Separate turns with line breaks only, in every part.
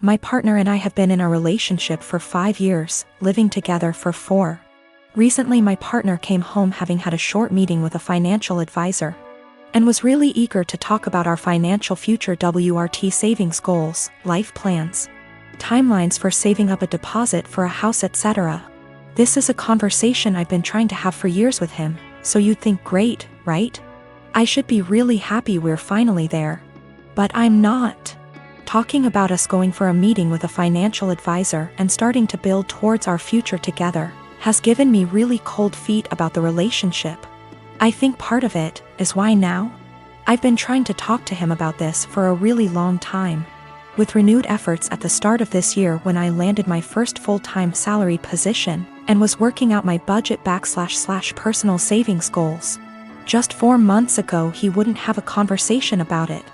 My partner and I have been in a relationship for 5 years, living together for 4. Recently my partner came home having had a short meeting with a financial advisor and was really eager to talk about our financial future WRT savings goals, life plans, timelines for saving up a deposit for a house, etc. This is a conversation I've been trying to have for years with him, so you'd think great, right? I should be really happy we're finally there. But I'm not. Talking about us going for a meeting with a financial advisor and starting to build towards our future together has given me really cold feet about the relationship. I think part of it is why now? I've been trying to talk to him about this for a really long time. With renewed efforts at the start of this year when I landed my first full-time salaried position and was working out my budget / personal savings goals. Just 4 months ago he wouldn't have a conversation about it.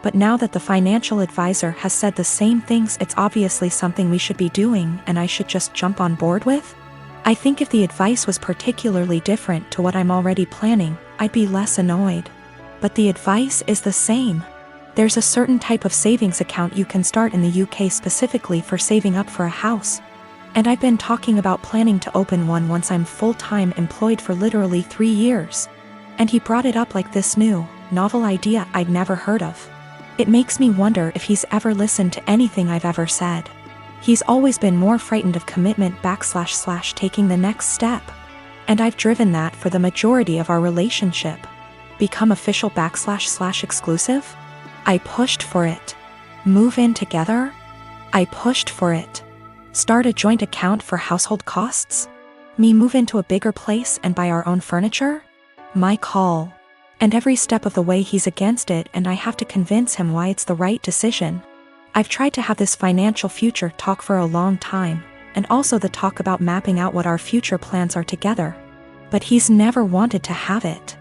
But now that the financial advisor has said the same things, it's obviously something we should be doing and I should just jump on board with? I think if the advice was particularly different to what I'm already planning, I'd be less annoyed. But the advice is the same. There's a certain type of savings account you can start in the UK specifically for saving up for a house. And I've been talking about planning to open one once I'm full-time employed for literally 3 years. And he brought it up like this new, novel idea I'd never heard of. It makes me wonder if he's ever listened to anything I've ever said. He's always been more frightened of commitment / taking the next step. And I've driven that for the majority of our relationship. Become official / exclusive? I pushed for it. Move in together? I pushed for it. Start a joint account for household costs? Me move into a bigger place and buy our own furniture? My call. And every step of the way he's against it and I have to convince him why it's the right decision. I've tried to have this financial future talk for a long time, and also the talk about mapping out what our future plans are together. But he's never wanted to have it.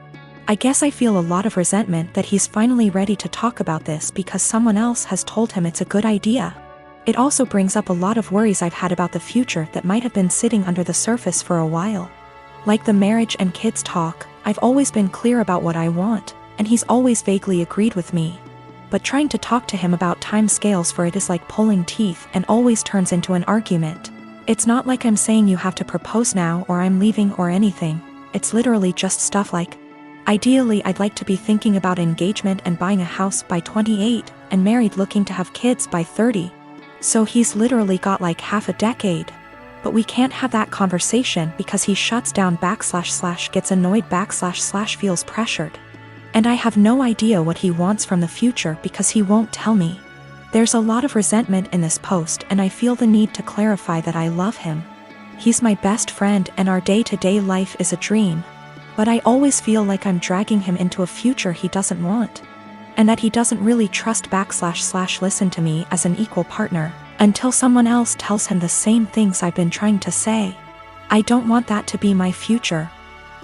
I guess I feel a lot of resentment that he's finally ready to talk about this because someone else has told him it's a good idea. It also brings up a lot of worries I've had about the future that might have been sitting under the surface for a while. Like the marriage and kids talk, I've always been clear about what I want, and he's always vaguely agreed with me. But trying to talk to him about time scales for it is like pulling teeth and always turns into an argument. It's not like I'm saying you have to propose now or I'm leaving or anything. It's literally just stuff like, ideally I'd like to be thinking about engagement and buying a house by 28 and married looking to have kids by 30. So he's literally got like half a decade. But we can't have that conversation because he shuts down / gets annoyed / feels pressured. And I have no idea what he wants from the future because he won't tell me. There's a lot of resentment in this post and I feel the need to clarify that I love him. He's my best friend and our day-to-day life is a dream. But I always feel like I'm dragging him into a future he doesn't want. And that he doesn't really trust / listen to me as an equal partner. Until someone else tells him the same things I've been trying to say. I don't want that to be my future.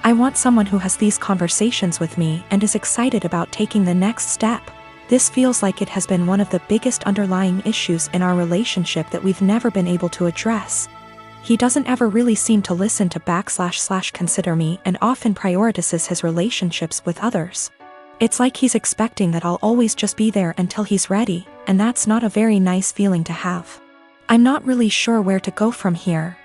I want someone who has these conversations with me and is excited about taking the next step. This feels like it has been one of the biggest underlying issues in our relationship that we've never been able to address. He doesn't ever really seem to listen to / consider me and often prioritizes his relationships with others. It's like he's expecting that I'll always just be there until he's ready, and that's not a very nice feeling to have. I'm not really sure where to go from here.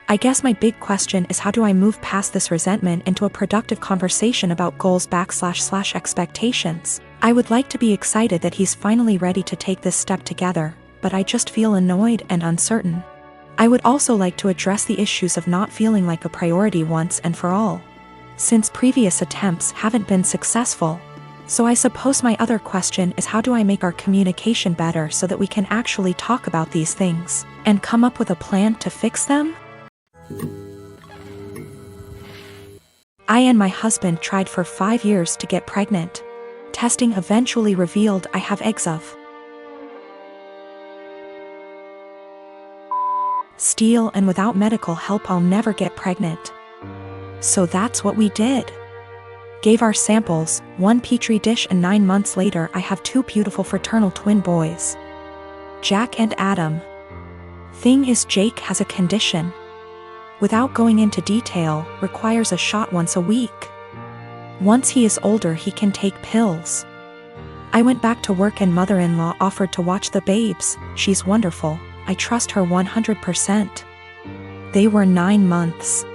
I guess my big question is how do I move past this resentment into a productive conversation about goals / expectations. I would like to be excited that he's finally ready to take this step together, but I just feel annoyed and uncertain. I would also like to address the issues of not feeling like a priority once and for all. Since previous attempts haven't been successful. So I suppose my other question is how do I make our communication better so that we can actually talk about these things and come up with a plan to fix them? I and my husband tried for 5 years to get pregnant. Testing eventually revealed I have eggs of steel, and without medical help I'll never get pregnant. So that's what we did. Gave our samples, 1 petri dish, and 9 months later I have 2 beautiful fraternal twin boys. Jack and Adam. Thing is, Jake has a condition. Without going into detail, requires a shot once a week. Once he is older he can take pills. I went back to work and mother-in-law offered to watch the babes. She's wonderful. I trust her 100%. They were 9 months.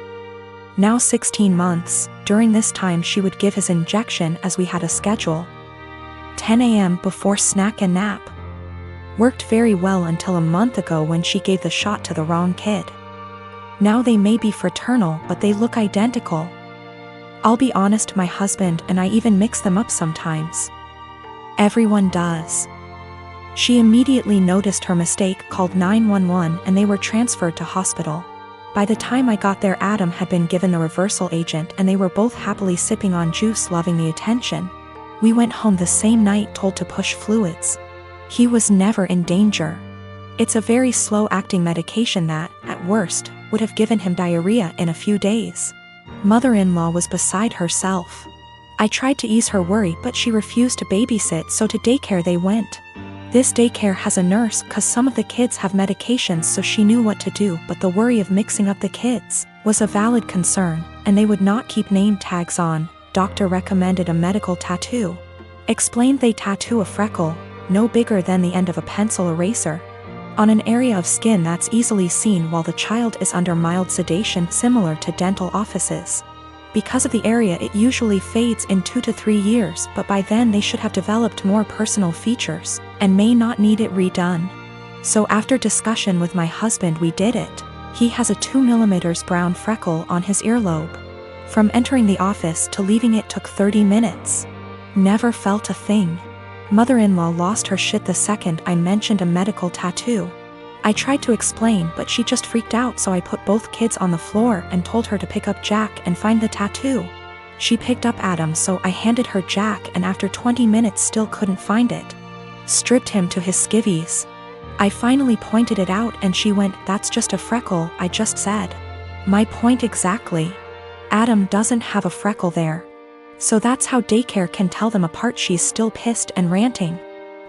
Now 16 months. During this time she would give his injection as we had a schedule. 10 a.m. before snack and nap. Worked very well until a month ago when she gave the shot to the wrong kid. Now they may be fraternal, but they look identical. I'll be honest, my husband and I even mix them up sometimes. Everyone does. She immediately noticed her mistake, called 911, and they were transferred to hospital. By the time I got there, Adam had been given the reversal agent and they were both happily sipping on juice, loving the attention. We went home the same night, told to push fluids. He was never in danger. It's a very slow-acting medication that, at worst, would have given him diarrhea in a few days. Mother-in-law was beside herself. I tried to ease her worry, but she refused to babysit, so to daycare they went. This daycare has a nurse, cause some of the kids have medications, so she knew what to do, but the worry of mixing up the kids was a valid concern, and they would not keep name tags on. Doctor recommended a medical tattoo. Explained they tattoo a freckle, no bigger than the end of a pencil eraser, on an area of skin that's easily seen while the child is under mild sedation, similar to dental offices. Because of the area, it usually fades in 2 to 3 years, but by then they should have developed more personal features, and may not need it redone. So after discussion with my husband we did it. He has a 2 mm brown freckle on his earlobe. From entering the office to leaving it took 30 minutes. Never felt a thing. Mother-in-law lost her shit the second I mentioned a medical tattoo. I tried to explain, but she just freaked out, so I put both kids on the floor and told her to pick up Jack and find the tattoo. She picked up Adam, so I handed her Jack, and after 20 minutes still couldn't find it. Stripped him to his skivvies. I finally pointed it out and she went, "That's just a freckle," I just said. My point exactly. Adam doesn't have a freckle there. So that's how daycare can tell them apart. She's still pissed and ranting.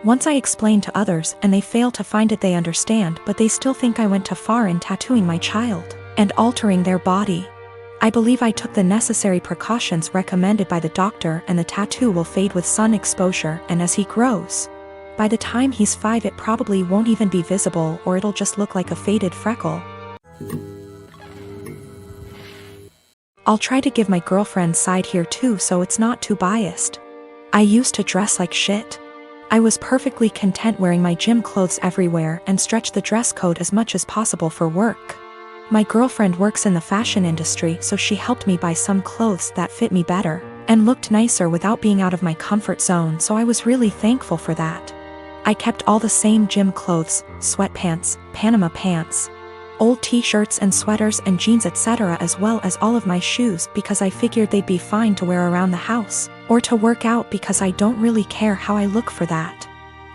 Once I explain to others and they fail to find it, they understand, but they still think I went too far in tattooing my child and altering their body. I believe I took the necessary precautions recommended by the doctor, and the tattoo will fade with sun exposure, and as he grows, by the time he's 5 it probably won't even be visible, or it'll just look like a faded freckle. I'll try to give my girlfriend's side here too, so it's not too biased. I used to dress like shit. I was perfectly content wearing my gym clothes everywhere and stretch the dress code as much as possible for work. My girlfriend works in the fashion industry, so she helped me buy some clothes that fit me better and looked nicer without being out of my comfort zone, so I was really thankful for that. I kept all the same gym clothes, sweatpants, Panama pants, old t-shirts and sweaters and jeans, etc., as well as all of my shoes, because I figured they'd be fine to wear around the house or to work out, because I don't really care how I look for that.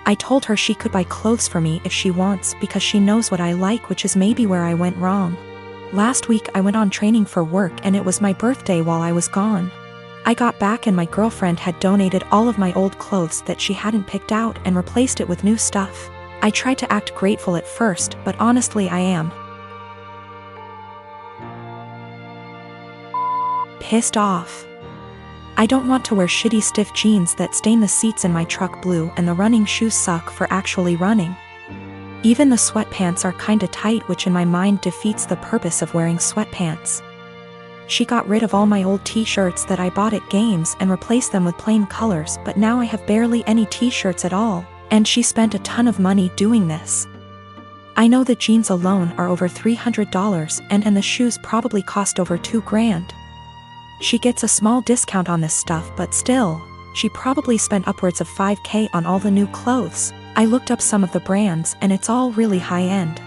I told her she could buy clothes for me if she wants, because she knows what I like, which is maybe where I went wrong. Last week I went on training for work and it was my birthday while I was gone. I got back and my girlfriend had donated all of my old clothes that she hadn't picked out and replaced it with new stuff. I tried to act grateful at first, but honestly I am pissed off. I don't want to wear shitty stiff jeans that stain the seats in my truck blue, and the running shoes suck for actually running. Even the sweatpants are kinda tight, which in my mind defeats the purpose of wearing sweatpants. She got rid of all my old t-shirts that I bought at games and replaced them with plain colors, but now I have barely any t-shirts at all, and she spent a ton of money doing this. I know the jeans alone are over $300 and the shoes probably cost over $2,000. She gets a small discount on this stuff, but still, she probably spent upwards of $5,000 on all the new clothes. I looked up some of the brands and it's all really high-end.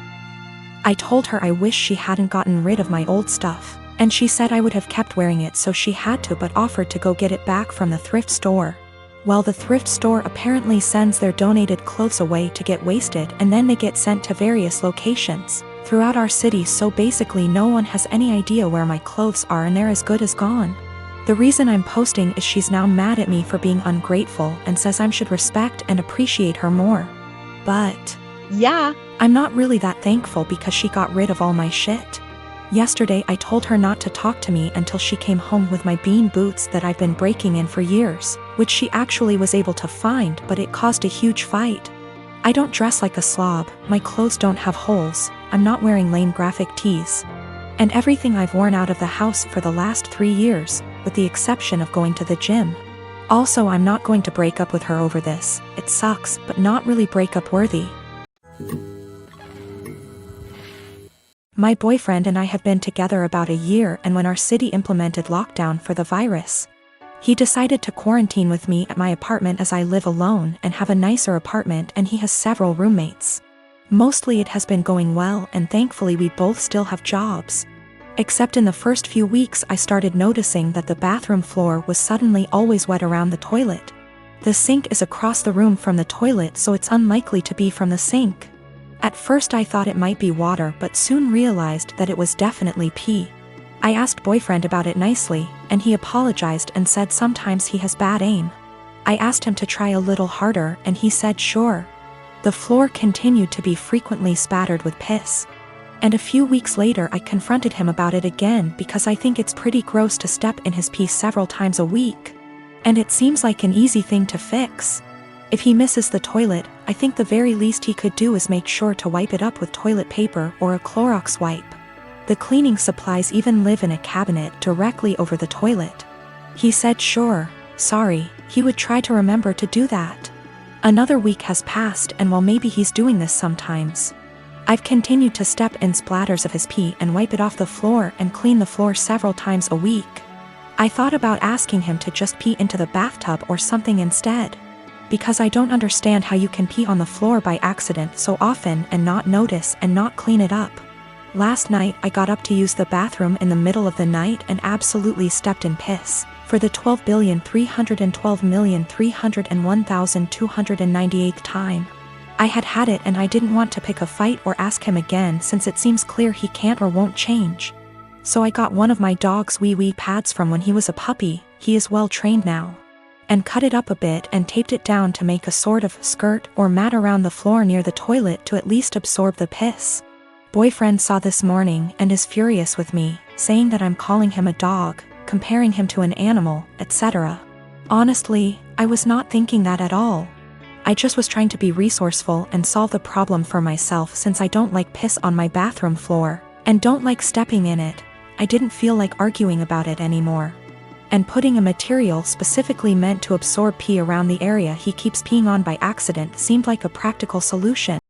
I told her I wish she hadn't gotten rid of my old stuff, and she said I would have kept wearing it, so she had to, but offered to go get it back from the thrift store. Well, the thrift store apparently sends their donated clothes away to get wasted, and then they get sent to various locations throughout our city, so basically no one has any idea where my clothes are and they're as good as gone. The reason I'm posting is she's now mad at me for being ungrateful and says I should respect and appreciate her more. But yeah, I'm not really that thankful because she got rid of all my shit. Yesterday I told her not to talk to me until she came home with my bean boots that I've been breaking in for years, which she actually was able to find, but it caused a huge fight. I don't dress like a slob, my clothes don't have holes, I'm not wearing lame graphic tees. And everything I've worn out of the house for the last 3 years, with the exception of going to the gym. Also, I'm not going to break up with her over this. It sucks, but not really breakup worthy. My boyfriend and I have been together about a year, and when our city implemented lockdown for the virus, he decided to quarantine with me at my apartment as I live alone and have a nicer apartment, and he has several roommates. Mostly it has been going well, and thankfully we both still have jobs. Except in the first few weeks I started noticing that the bathroom floor was suddenly always wet around the toilet. The sink is across the room from the toilet, so it's unlikely to be from the sink. At first I thought it might be water, but soon realized that it was definitely pee. I asked boyfriend about it nicely, and he apologized and said sometimes he has bad aim. I asked him to try a little harder, and he said sure. The floor continued to be frequently spattered with piss. And a few weeks later I confronted him about it again because I think it's pretty gross to step in his pee several times a week. And it seems like an easy thing to fix. If he misses the toilet, I think the very least he could do is make sure to wipe it up with toilet paper or a Clorox wipe. The cleaning supplies even live in a cabinet directly over the toilet. He said sure, sorry, he would try to remember to do that. Another week has passed, and while maybe he's doing this sometimes, I've continued to step in splatters of his pee and wipe it off the floor and clean the floor several times a week. I thought about asking him to just pee into the bathtub or something instead, because I don't understand how you can pee on the floor by accident so often and not notice and not clean it up. Last night I got up to use the bathroom in the middle of the night and absolutely stepped in piss, for the 12,312,301,298th time. I had it, and I didn't want to pick a fight or ask him again since it seems clear he can't or won't change. So I got one of my dog's wee pads from when he was a puppy, he is well trained now, and cut it up a bit and taped it down to make a sort of skirt or mat around the floor near the toilet to at least absorb the piss. Boyfriend saw this morning and is furious with me, saying that I'm calling him a dog, comparing him to an animal, etc. Honestly, I was not thinking that at all. I just was trying to be resourceful and solve the problem for myself since I don't like piss on my bathroom floor, and don't like stepping in it. I didn't feel like arguing about it anymore. And putting a material specifically meant to absorb pee around the area he keeps peeing on by accident seemed like a practical solution.